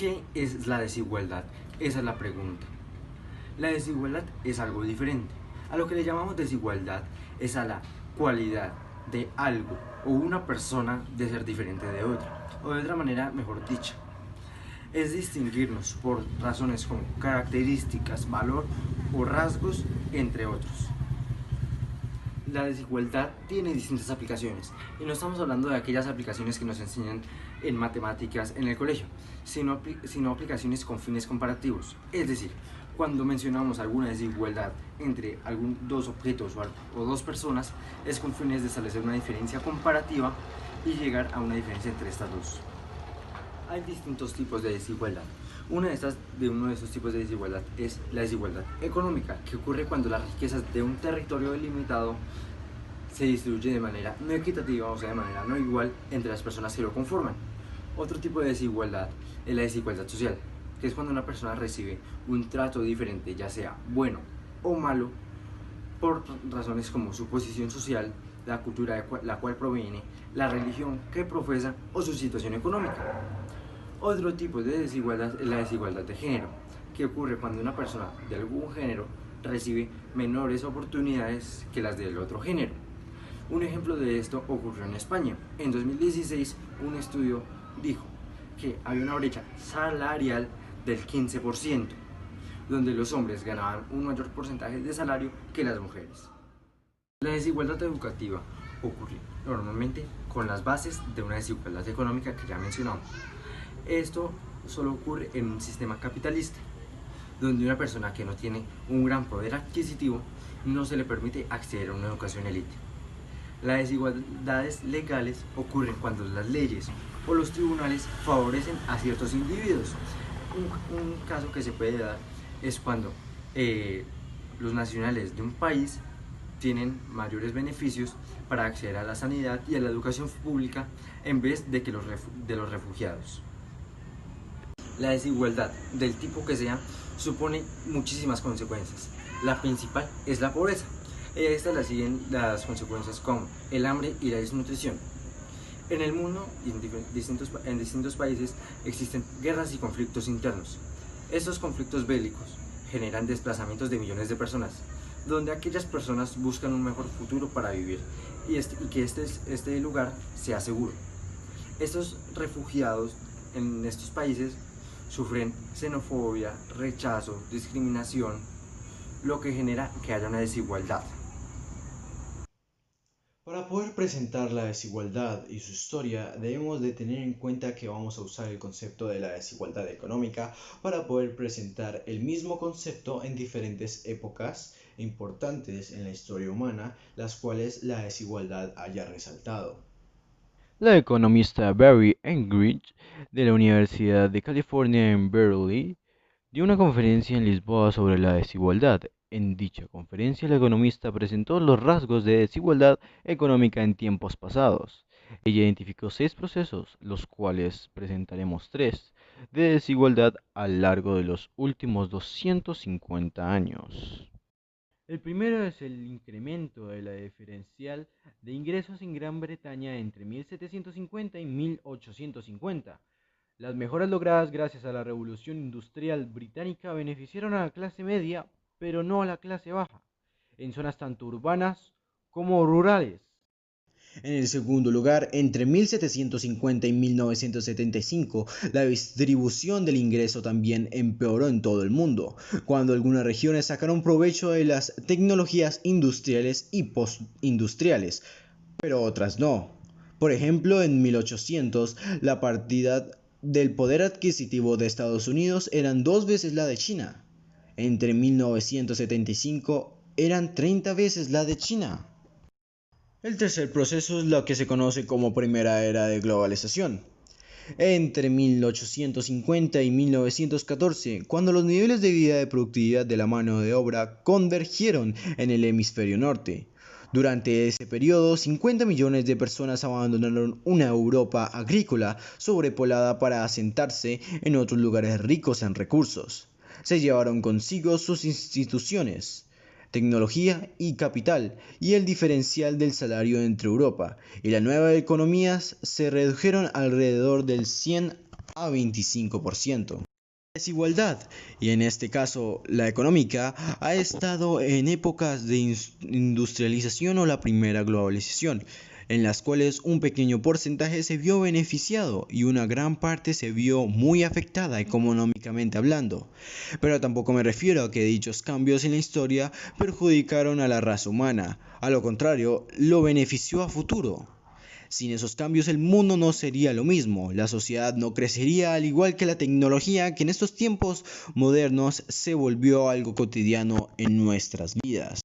¿Qué es la desigualdad? Esa es la pregunta. La desigualdad es algo diferente. A lo que le llamamos desigualdad es a la cualidad de algo o una persona de ser diferente de otra. O de otra manera, mejor dicha, es distinguirnos por razones como características, valor o rasgos, entre otros. La desigualdad tiene distintas aplicaciones y no estamos hablando de aquellas aplicaciones que nos enseñan en matemáticas en el colegio, sino aplicaciones con fines comparativos. Es decir, cuando mencionamos alguna desigualdad entre dos objetos o dos personas, es con fines de establecer una diferencia comparativa y llegar a una diferencia entre estas dos. Hay distintos tipos de desigualdad. Uno de esos tipos de desigualdad es la desigualdad económica, que ocurre cuando las riquezas de un territorio delimitado se distribuyen de manera no equitativa, o sea, de manera no igual entre las personas que lo conforman. Otro tipo de desigualdad es la desigualdad social, que es cuando una persona recibe un trato diferente, ya sea bueno o malo, por razones como su posición social, la cultura de la cual proviene, la religión que profesa o su situación económica. Otro tipo de desigualdad es la desigualdad de género, que ocurre cuando una persona de algún género recibe menores oportunidades que las del otro género. Un ejemplo de esto ocurrió en España. En 2016, un estudio dijo que había una brecha salarial del 15%, donde los hombres ganaban un mayor porcentaje de salario que las mujeres. La desigualdad educativa ocurre normalmente con las bases de una desigualdad económica que ya mencionamos. Esto solo ocurre en un sistema capitalista, donde una persona que no tiene un gran poder adquisitivo no se le permite acceder a una educación élite. Las desigualdades legales ocurren cuando las leyes o los tribunales favorecen a ciertos individuos. Un caso que se puede dar es cuando los nacionales de un país tienen mayores beneficios para acceder a la sanidad y a la educación pública en vez de los refugiados. La desigualdad, del tipo que sea, supone muchísimas consecuencias. La principal es la pobreza. A estas la siguen las consecuencias como el hambre y la desnutrición. En el mundo y en distintos países existen guerras y conflictos internos. Estos conflictos bélicos generan desplazamientos de millones de personas, donde aquellas personas buscan un mejor futuro para vivir y que este lugar sea seguro. Estos refugiados en estos países sufren xenofobia, rechazo, discriminación, lo que genera que haya una desigualdad. Para poder presentar la desigualdad y su historia, debemos de tener en cuenta que vamos a usar el concepto de la desigualdad económica para poder presentar el mismo concepto en diferentes épocas importantes en la historia humana, las cuales la desigualdad haya resaltado. La economista Barry Eggerichs de la Universidad de California en Berkeley dio una conferencia en Lisboa sobre la desigualdad. En dicha conferencia, la economista presentó los rasgos de desigualdad económica en tiempos pasados. Ella identificó 6 procesos, los cuales presentaremos 3, de desigualdad a lo largo de los últimos 250 años. El primero es el incremento de la diferencial de ingresos en Gran Bretaña entre 1750 y 1850. Las mejoras logradas gracias a la Revolución Industrial Británica beneficiaron a la clase media, pero no a la clase baja, en zonas tanto urbanas como rurales. En el segundo lugar, entre 1750 y 1975, la distribución del ingreso también empeoró en todo el mundo, cuando algunas regiones sacaron provecho de las tecnologías industriales y postindustriales, pero otras no. Por ejemplo, en 1800, la partida del poder adquisitivo de Estados Unidos eran 2 veces la de China. Entre 1975 eran 30 veces la de China. El tercer proceso es lo que se conoce como primera era de globalización. Entre 1850 y 1914, cuando los niveles de vida y productividad de la mano de obra convergieron en el hemisferio norte. Durante ese periodo, 50 millones de personas abandonaron una Europa agrícola sobrepoblada para asentarse en otros lugares ricos en recursos. Se llevaron consigo sus instituciones, tecnología y capital, y el diferencial del salario entre Europa y las nuevas economías se redujeron alrededor del 100 a 25%. Desigualdad, y en este caso la económica, ha estado en épocas de industrialización o la primera globalización, en las cuales un pequeño porcentaje se vio beneficiado y una gran parte se vio muy afectada económicamente hablando. Pero tampoco me refiero a que dichos cambios en la historia perjudicaron a la raza humana, a lo contrario, lo benefició a futuro. Sin esos cambios el mundo no sería lo mismo, la sociedad no crecería al igual que la tecnología que en estos tiempos modernos se volvió algo cotidiano en nuestras vidas.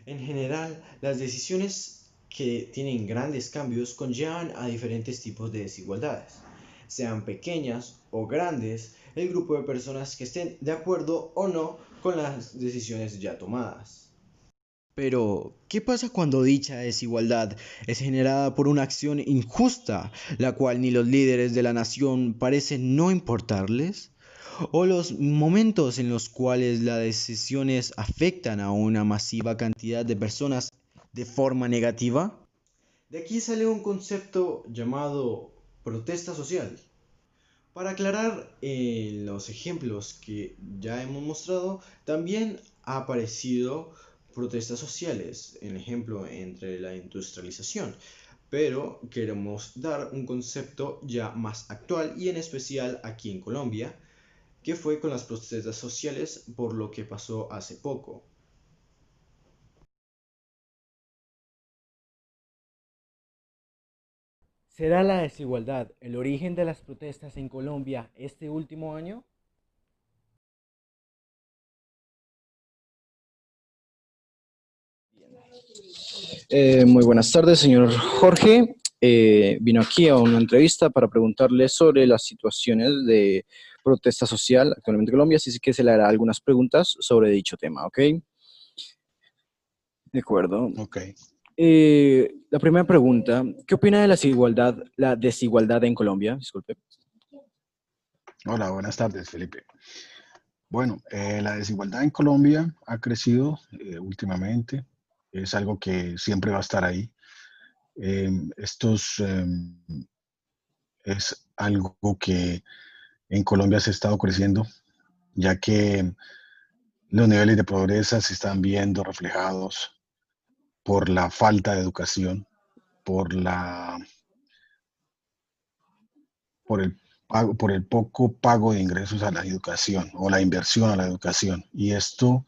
En general, las decisiones que tienen grandes cambios conllevan a diferentes tipos de desigualdades. Sean pequeñas o grandes, el grupo de personas que estén de acuerdo o no con las decisiones ya tomadas. Pero, ¿qué pasa cuando dicha desigualdad es generada por una acción injusta, la cual ni los líderes de la nación parecen no importarles? ¿O los momentos en los cuales las decisiones afectan a una masiva cantidad de personas de forma negativa? De aquí sale un concepto llamado protesta social. Para aclarar los ejemplos que ya hemos mostrado, también ha aparecido protestas sociales, en ejemplo entre la industrialización, pero queremos dar un concepto ya más actual y en especial aquí en Colombia, que fue con las protestas sociales por lo que pasó hace poco. ¿Será la desigualdad el origen de las protestas en Colombia este último año? Muy buenas tardes, señor Jorge. Vino aquí a una entrevista para preguntarle sobre las situaciones de protesta social actualmente en Colombia, así que se le hará algunas preguntas sobre dicho tema, ¿ok? De acuerdo. Ok. La primera pregunta, ¿qué opina de la desigualdad en Colombia? Disculpe. Hola, buenas tardes, Felipe. Bueno, la desigualdad en Colombia ha crecido últimamente. Es algo que siempre va a estar ahí. Estos es algo que en Colombia se ha estado creciendo, ya que los niveles de pobreza se están viendo reflejados por la falta de educación, por la por el poco pago de ingresos a la educación o la inversión a la educación. Y esto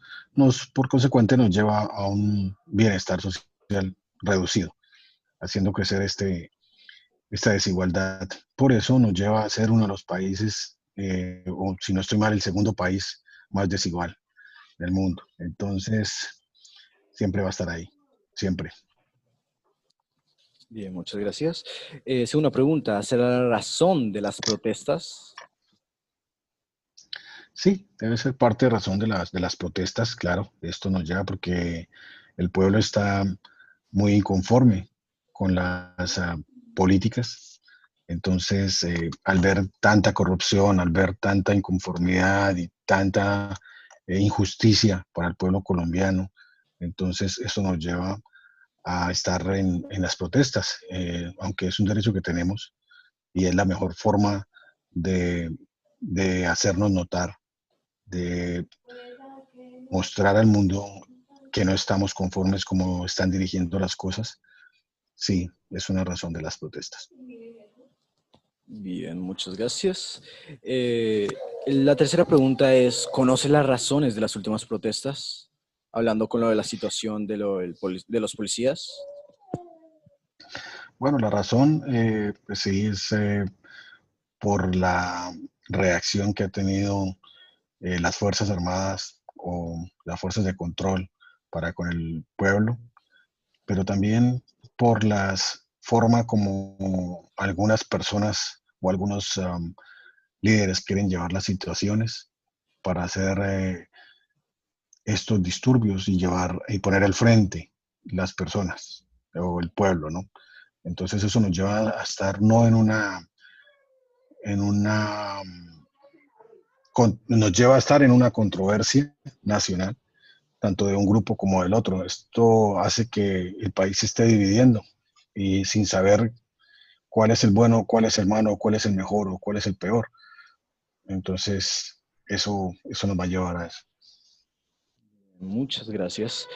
por consecuente, nos lleva a un bienestar social reducido, haciendo crecer esta desigualdad. Por eso nos lleva a ser uno de los países, o si no estoy mal, el segundo país más desigual del mundo. Entonces, siempre va a estar ahí, siempre. Bien, muchas gracias. Segunda pregunta, ¿será la razón de las protestas? Sí, debe ser parte de razón de las protestas, claro. Esto nos lleva porque el pueblo está muy inconforme con las políticas. Entonces, al ver tanta corrupción, al ver tanta inconformidad y tanta injusticia para el pueblo colombiano, entonces eso nos lleva a estar en las protestas, aunque es un derecho que tenemos y es la mejor forma de, de hacernos notar, de mostrar al mundo que no estamos conformes como están dirigiendo las cosas. Sí, es una razón de las protestas. Bien, muchas gracias. Eh, la tercera pregunta es, ¿conoce las razones de las últimas protestas? Hablando con lo de la situación de los policías. Bueno, la razón, pues sí, es por la reacción que ha tenido las Fuerzas Armadas o las fuerzas de control para con el pueblo, pero también por la forma como algunas personas o algunos líderes quieren llevar las situaciones para hacer estos disturbios y llevar y poner al frente las personas o el pueblo, ¿no? Entonces eso nos lleva a estar no en una, nos lleva a estar en una controversia nacional, tanto de un grupo como del otro. Esto hace que el país se esté dividiendo y sin saber cuál es el bueno, cuál es el malo, cuál es el mejor o cuál es el peor. Entonces, eso nos va a llevar a eso. Muchas gracias.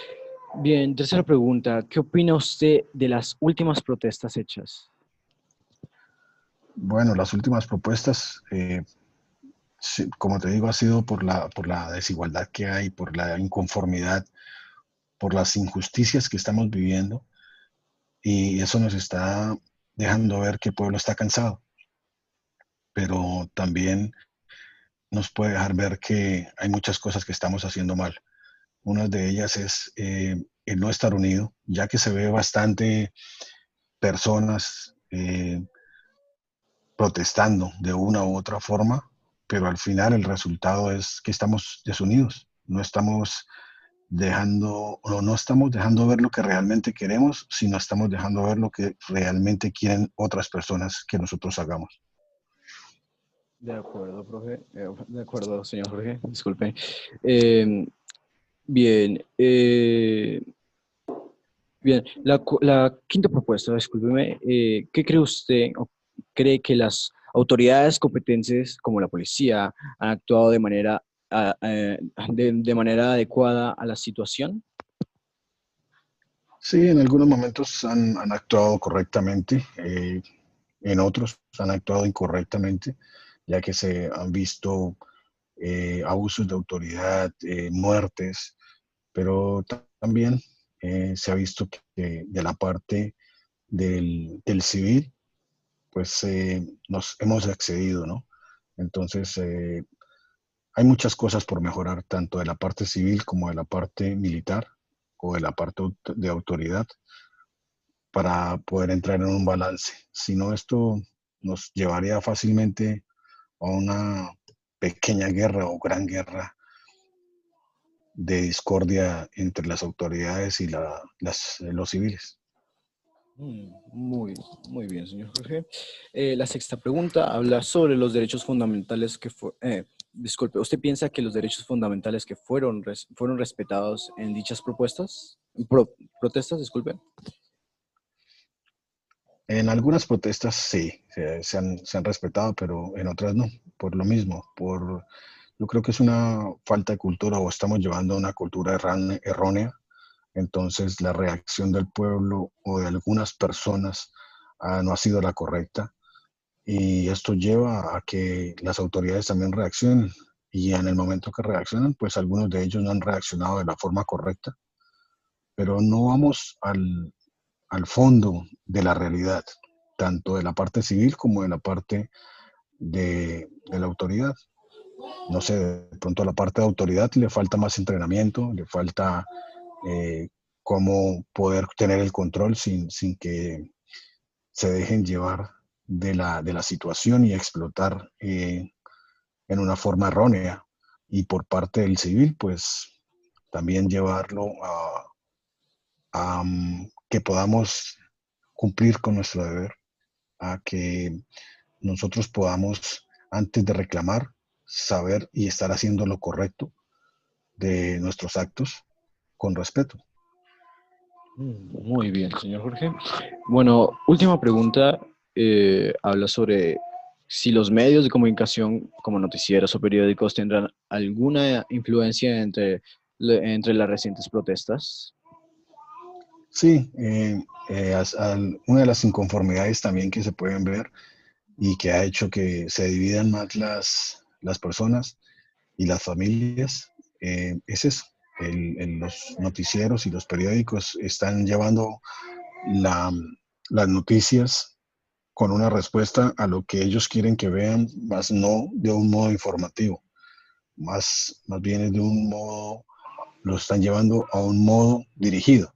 Bien, tercera pregunta. ¿Qué opina usted de las últimas protestas hechas? Bueno, las últimas propuestas, sí, como te digo, ha sido por la desigualdad que hay, por la inconformidad, por las injusticias que estamos viviendo, y eso nos está dejando ver que el pueblo está cansado, pero también nos puede dejar ver que hay muchas cosas que estamos haciendo mal. Una de ellas es el no estar unido, ya que se ve bastante personas protestando de una u otra forma, pero al final el resultado es que estamos desunidos, no estamos dejando, o no estamos dejando ver lo que realmente queremos, sino estamos dejando ver lo que realmente quieren otras personas que nosotros hagamos. De acuerdo, profe. De acuerdo, señor Jorge. Disculpe. Eh, bien. Bien. La quinta propuesta, discúlpeme. ¿Qué cree usted o cree que las autoridades competentes como la policía han actuado de manera, de manera adecuada a la situación? Sí, en algunos momentos han actuado correctamente, en otros han actuado incorrectamente, ya que se han visto abusos de autoridad, muertes, pero también se ha visto que de la parte del civil, pues nos hemos excedido, ¿no? Entonces, hay muchas cosas por mejorar, tanto de la parte civil como de la parte militar o de la parte de autoridad, para poder entrar en un balance. Si no, esto nos llevaría fácilmente a una pequeña guerra o gran guerra de discordia entre las autoridades y los civiles. Muy, muy bien, señor Jorge. La sexta pregunta habla sobre los derechos fundamentales disculpe, ¿usted piensa que los derechos fundamentales que fueron respetados en dichas protestas, disculpe? En algunas protestas sí, se han respetado, pero en otras no, por lo mismo, yo creo que es una falta de cultura o estamos llevando a una cultura errónea. Entonces la reacción del pueblo o de algunas personas no ha sido la correcta, y esto lleva a que las autoridades también reaccionen, y en el momento que reaccionan, pues algunos de ellos no han reaccionado de la forma correcta, pero no vamos al fondo de la realidad, tanto de la parte civil como de la parte de la autoridad. No sé, de pronto a la parte de autoridad le falta más entrenamiento, le falta eh, cómo poder tener el control sin que se dejen llevar de la situación y explotar en una forma errónea. Y por parte del civil, pues también llevarlo a que podamos cumplir con nuestro deber, a que nosotros podamos, antes de reclamar, saber y estar haciendo lo correcto de nuestros actos con respeto. Muy bien, señor Jorge. Bueno, última pregunta. Habla sobre si los medios de comunicación, como noticieros o periódicos, tendrán alguna influencia entre las recientes protestas. Sí, una de las inconformidades también que se pueden ver y que ha hecho que se dividan más las personas y las familias, es eso. Los noticieros y los periódicos están llevando la- las noticias con una respuesta a lo que ellos quieren que vean, más no de un modo informativo, más bien es de un modo, lo están llevando a un modo dirigido.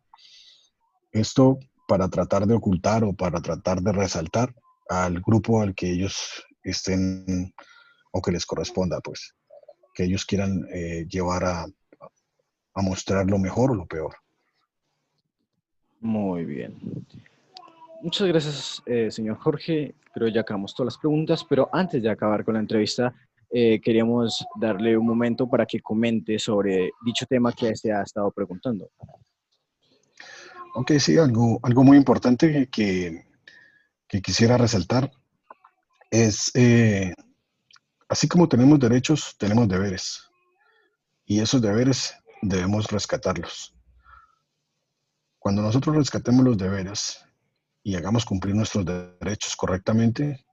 Esto para tratar de ocultar o para tratar de resaltar al grupo al que ellos estén o que les corresponda, pues, que ellos quieran llevar a mostrar lo mejor o lo peor. Muy bien. Muchas gracias, señor Jorge. Creo ya acabamos todas las preguntas, pero antes de acabar con la entrevista, queríamos darle un momento para que comente sobre dicho tema que se ha estado preguntando. Ok, sí, algo muy importante que quisiera resaltar es, así como tenemos derechos, tenemos deberes, y esos deberes debemos rescatarlos. Cuando nosotros rescatemos los deberes y hagamos cumplir nuestros derechos correctamente,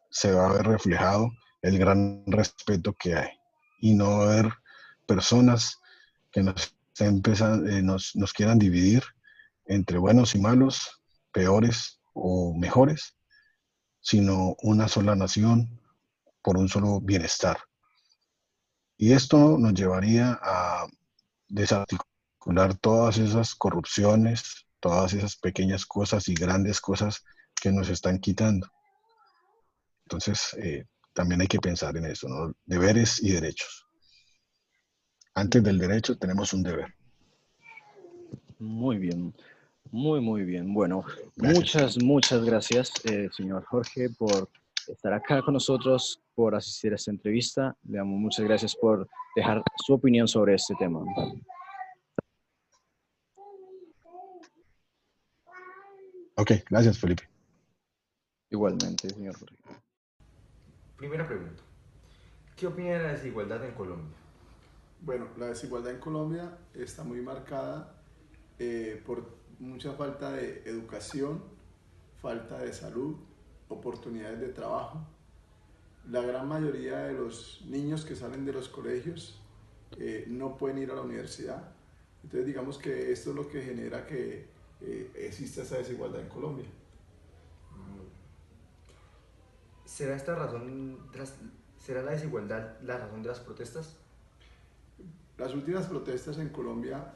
se va a ver reflejado el gran respeto que hay y no va a haber personas que nos quieran dividir entre buenos y malos, peores o mejores, sino una sola nación por un solo bienestar. Y esto nos llevaría a desarticular todas esas corrupciones, todas esas pequeñas cosas y grandes cosas que nos están quitando. Entonces, también hay que pensar en eso, ¿no? Deberes y derechos. Antes del derecho tenemos un deber. Muy bien, muy bien. Bueno, Gracias. muchas gracias, señor Jorge, por estar acá con nosotros, por asistir a esta entrevista. Le damos muchas gracias por dejar su opinión sobre este tema. Ok, gracias, Felipe. Igualmente, señor Jorge. Primera pregunta. ¿Qué opina de la desigualdad en Colombia? Bueno, la desigualdad en Colombia está muy marcada por mucha falta de educación, falta de salud, oportunidades de trabajo. La gran mayoría de los niños que salen de los colegios no pueden ir a la universidad. Entonces digamos que esto es lo que genera que exista esa desigualdad en Colombia. ¿Será será la desigualdad la razón de las protestas? Las últimas protestas en Colombia,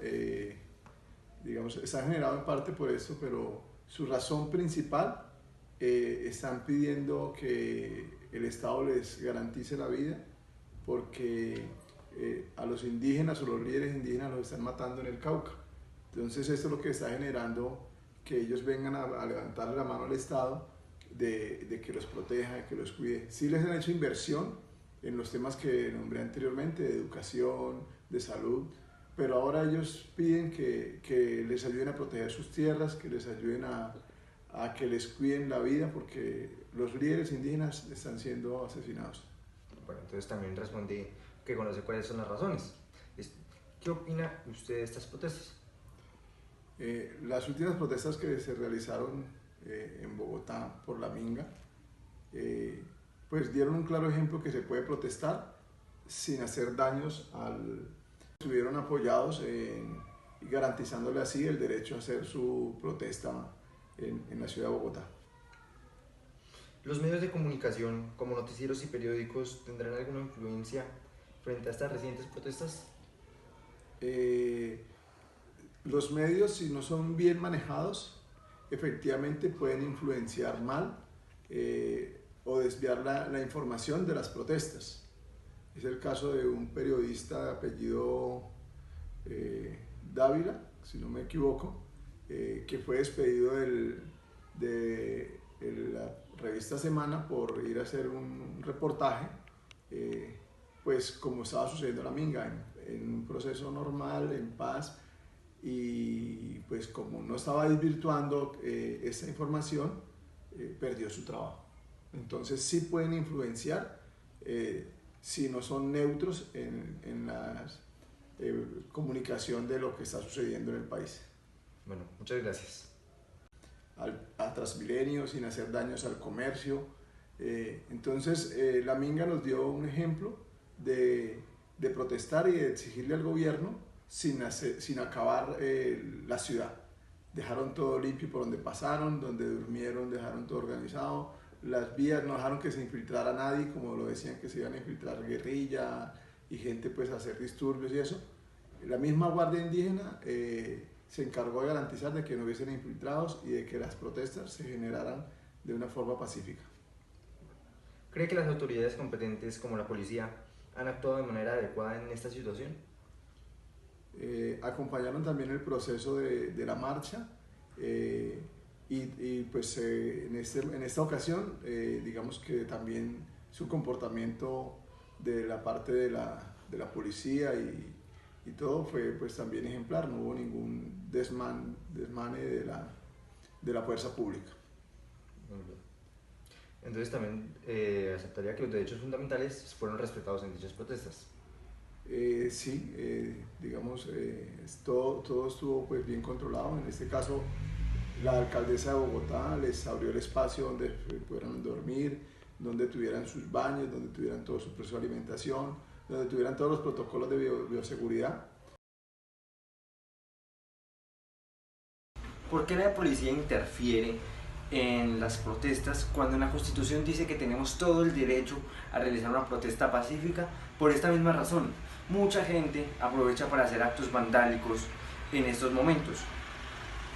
digamos, están generadas en parte por esto, pero su razón principal están pidiendo que el Estado les garantice la vida porque a los indígenas o los líderes indígenas los están matando en el Cauca. Entonces esto es lo que está generando que ellos vengan a levantarle la mano al Estado de que los proteja, de que los cuide. Sí les han hecho inversión en los temas que nombré anteriormente, de educación, de salud, pero ahora ellos piden que les ayuden a proteger sus tierras, que les ayuden a que les cuiden la vida, porque los líderes indígenas están siendo asesinados. Bueno, entonces también respondí que conoce cuáles son las razones. ¿Qué opina usted de estas protestas? Las últimas protestas que se realizaron en Bogotá por la Minga, pues dieron un claro ejemplo que se puede protestar sin hacer daños estuvieron apoyados y garantizándole así el derecho a hacer su protesta en la ciudad de Bogotá. ¿Los medios de comunicación, como noticieros y periódicos, tendrán alguna influencia frente a estas recientes protestas? Los medios, si no son bien manejados, efectivamente pueden influenciar mal o desviar la información de las protestas. Es el caso de un periodista de apellido Dávila, si no me equivoco, que fue despedido de la revista Semana por ir a hacer un reportaje, pues como estaba sucediendo en la Minga, en un proceso normal, en paz, y pues como no estaba desvirtuando esta información, perdió su trabajo. Entonces sí pueden influenciar si no son neutros en la comunicación de lo que está sucediendo en el país. Bueno, muchas gracias. A Transmilenio, sin hacer daños al comercio. Entonces la Minga nos dio un ejemplo de protestar y de exigirle al gobierno sin acabar la ciudad. Dejaron todo limpio por donde pasaron, donde durmieron, dejaron todo organizado. Las vías no dejaron que se infiltrara nadie, como lo decían que se iban a infiltrar guerrilla y gente pues a hacer disturbios y eso. La misma Guardia Indígena se encargó de garantizar de que no hubiesen infiltrados y de que las protestas se generaran de una forma pacífica. ¿Cree que las autoridades competentes como la policía han actuado de manera adecuada en esta situación? Acompañaron también el proceso de la marcha y pues en esta ocasión digamos que también su comportamiento de la parte de la policía y todo fue pues también ejemplar, no hubo ningún desmane de la fuerza pública. Entonces también aceptaría que los derechos fundamentales fueron respetados en dichas protestas. Sí, digamos, todo estuvo pues bien controlado. En este caso, la alcaldesa de Bogotá les abrió el espacio donde pudieran dormir, donde tuvieran sus baños, donde tuvieran todo su proceso de alimentación, donde tuvieran todos los protocolos de bioseguridad. ¿Por qué la policía interfiere en las protestas cuando en la Constitución dice que tenemos todo el derecho a realizar una protesta pacífica? Por esta misma razón, mucha gente aprovecha para hacer actos vandálicos en estos momentos.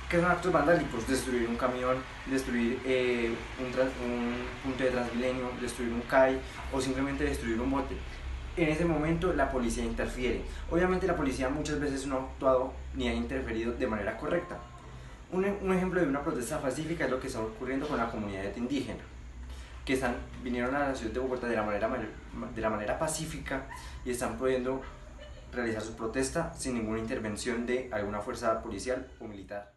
¿Qué son actos vandálicos? Destruir un camión, destruir un punto de Transmilenio, destruir un CAI o simplemente destruir un bote. En ese momento la policía interfiere. Obviamente la policía muchas veces no ha actuado ni ha interferido de manera correcta. Un ejemplo de una protesta pacífica es lo que está ocurriendo con la comunidad indígena, que vinieron a la ciudad de Bogotá de la manera pacífica y están pudiendo realizar su protesta sin ninguna intervención de alguna fuerza policial o militar.